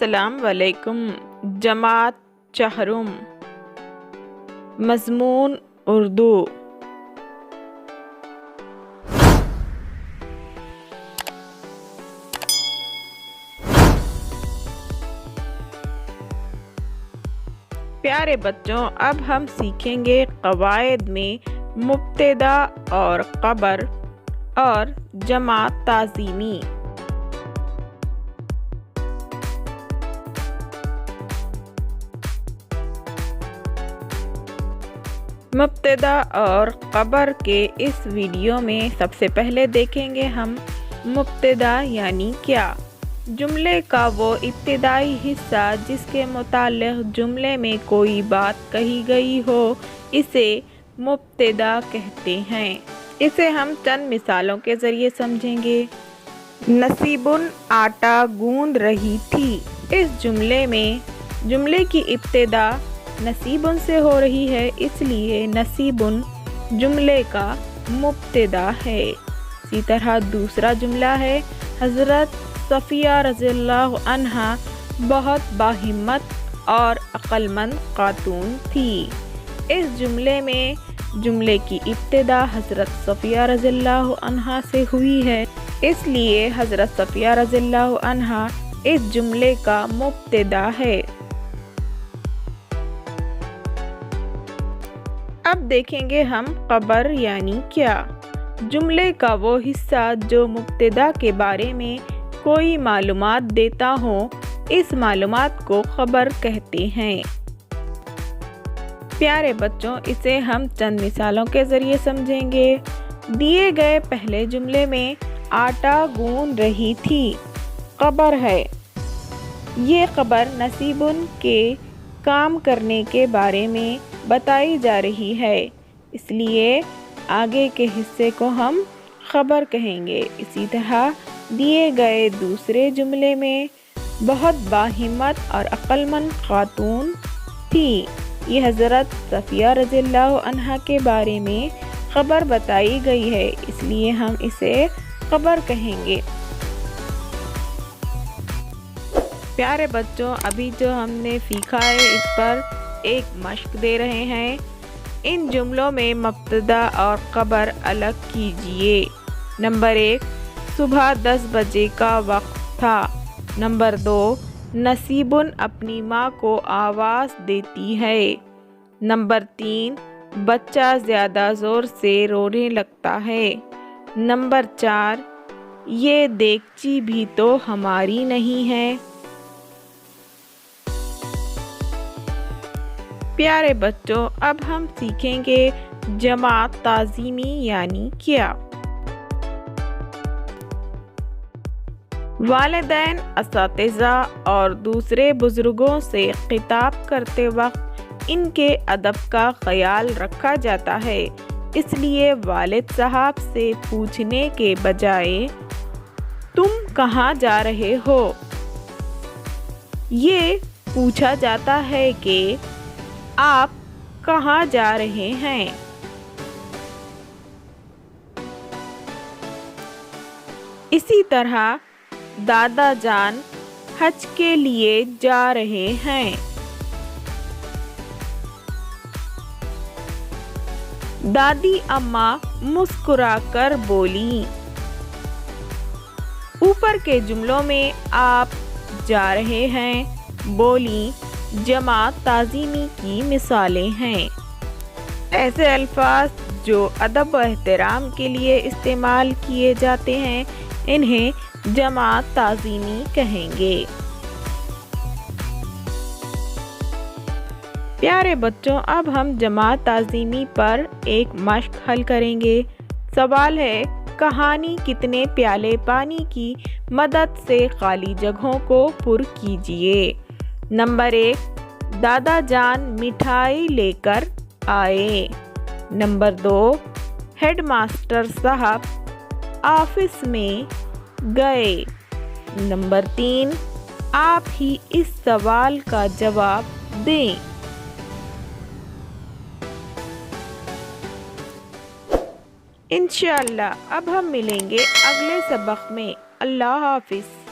السلام علیکم۔ جماعت چہرم، مضمون اردو۔ پیارے بچوں، اب ہم سیکھیں گے قواعد میں مبتدا اور خبر اور جمع تعظیمی۔ مبتدا اور خبر کے اس ویڈیو میں سب سے پہلے دیکھیں گے ہم مبتدا یعنی کیا۔ جملے کا وہ ابتدائی حصہ جس کے متعلق جملے میں کوئی بات کہی گئی ہو اسے مبتدا کہتے ہیں۔ اسے ہم چند مثالوں کے ذریعے سمجھیں گے۔ نصیبن آٹا گوندھ رہی تھی۔ اس جملے کی ابتدا نصیبن سے ہو رہی ہے، اس لیے نصیبن جملے کا مبتدا ہے۔ اسی طرح دوسرا جملہ ہے، حضرت صفیہ رضی اللہ عنہا بہت باہمت اور عقل مند خاتون تھی۔ اس جملے کی ابتدا حضرت صفیہ رضی اللہ عنہا سے ہوئی ہے، اس لیے حضرت صفیہ رضی اللہ عنہا اس جملے کا مبتدا ہے۔ اب دیکھیں گے ہم خبر یعنی کیا۔ جملے کا وہ حصہ جو مبتدا کے بارے میں کوئی معلومات دیتا ہو، اس معلومات کو خبر کہتے ہیں۔ پیارے بچوں، اسے ہم چند مثالوں کے ذریعے سمجھیں گے۔ دیے گئے پہلے جملے میں آٹا گوندھ رہی تھی خبر ہے۔ یہ خبر نصیبن کے کام کرنے کے بارے میں بتائی جا رہی ہے، اس لیے آگے کے حصے کو ہم خبر کہیں گے۔ اسی طرح دیے گئے دوسرے جملے میں بہت باہمت اور عقل مند خاتون تھی، یہ حضرت صفیہ رضی اللہ عنہا کے بارے میں خبر بتائی گئی ہے، اس لیے ہم اسے خبر کہیں گے۔ پیارے بچوں، ابھی جو ہم نے سیکھا ہے اس پر ایک مشق دے رہے ہیں۔ ان جملوں میں مبتدا اور خبر الگ کیجئے۔ نمبر 1، صبح 10 بجے کا وقت تھا۔ نمبر 2، نصیبن اپنی ماں کو آواز دیتی ہے۔ نمبر 3، بچہ زیادہ زور سے رونے لگتا ہے۔ نمبر 4، یہ دیگچی بھی تو ہماری نہیں ہے۔ پیارے بچوں، اب ہم سیکھیں گے جمع تعظیمی یعنی کیا۔ والدین، اساتذہ اور دوسرے بزرگوں سے خطاب کرتے وقت ان کے ادب کا خیال رکھا جاتا ہے، اس لیے والد صاحب سے پوچھنے کے بجائے تم کہاں جا رہے ہو، یہ پوچھا جاتا ہے کہ آپ کہاں جا رہے ہیں۔ اسی طرح دادا جان حج کے لیے جا رہے ہیں۔ دادی اماں مسکرا کر بولیں۔ اوپر کے جملوں میں آپ جا رہے ہیں بولیں جمع تعظیمی کی مثالیں ہیں۔ ایسے الفاظ جو ادب و احترام کے لیے استعمال کیے جاتے ہیں انہیں جمع تعظیمی کہیں گے۔ پیارے بچوں، اب ہم جمع تعظیمی پر ایک مشق حل کریں گے۔ سوال ہے، کہانی کتنے پیالے پانی کی مدد سے خالی جگہوں کو پر کیجئے۔ نمبر 1، دادا جان مٹھائی لے کر آئے۔ نمبر 2، ہیڈ ماسٹر صاحب آفس میں گئے۔ نمبر 3، آپ ہی اس سوال کا جواب دیں۔ انشاءاللہ اب ہم ملیں گے اگلے سبق میں۔ اللہ حافظ۔